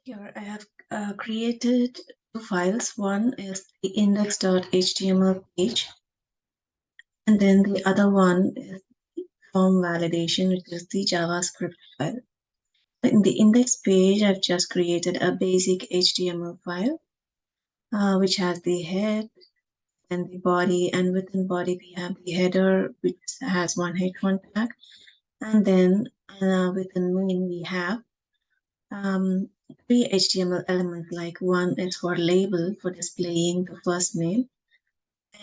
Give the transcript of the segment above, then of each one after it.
Here I have created two files. One is the index.html page, and then the other one is the form validation, which is the JavaScript file. In the index page, I've just created a basic HTML file, which has the head and the body, and within body we have the header, which has one h1 tag, and then within main we have three HTML elements, like one is for label for displaying the first name,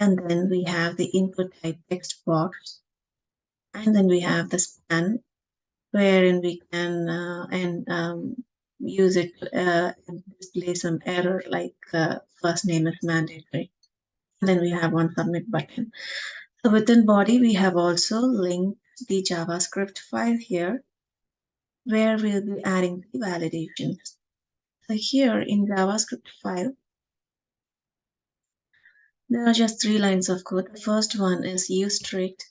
and then we have the input type text box, and then we have the span wherein we can use it to display some error like first name is mandatory. And then we have one submit button. So within body we have also linked the JavaScript file here where we'll be adding the validations. So here in JavaScript file, there are just 3 lines of code. The first one is use strict,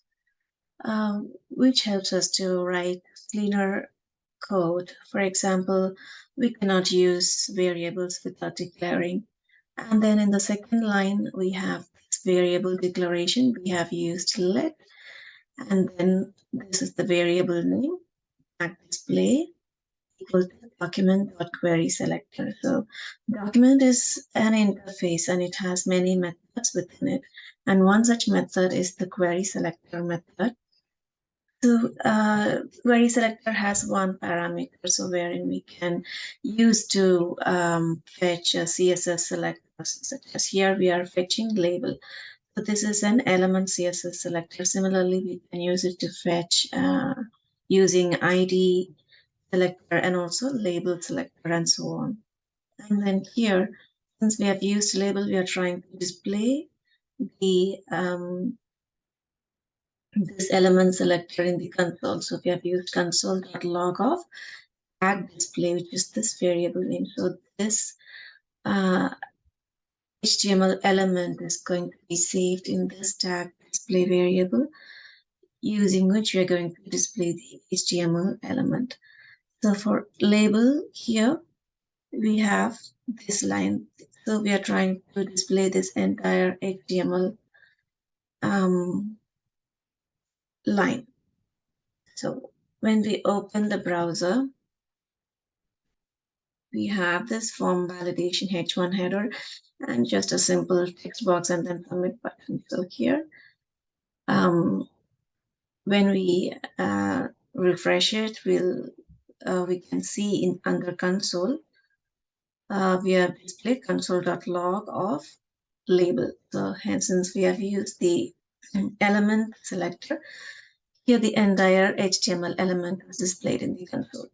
which helps us to write cleaner code. For example, we cannot use variables without declaring. And then in the second line, we have this variable declaration. We have used let, and then this is the variable name, display equals to document.querySelector. So document is an interface and it has many methods within it. And one such method is the query selector method. So query selector has one parameter, so wherein we can use to fetch a CSS selectors, such as here we are fetching label. So this is an element CSS selector. Similarly, we can use it to fetch using ID selector and also label selector and so on. And then here, since we have used label, we are trying to display the this element selector in the console. So we have used console.log of tag display, which is this variable name. So this HTML element is going to be saved in this tag display variable, using which we are going to display the HTML element. So for label here, we have this line. So we are trying to display this entire HTML line. So when we open the browser, we have this form validation h1 header and just a simple text box and then submit button. So here, when we refresh it, we can see in under console, we have displayed console.log of label. So hence, since we have used the element selector, here the entire HTML element is displayed in the console.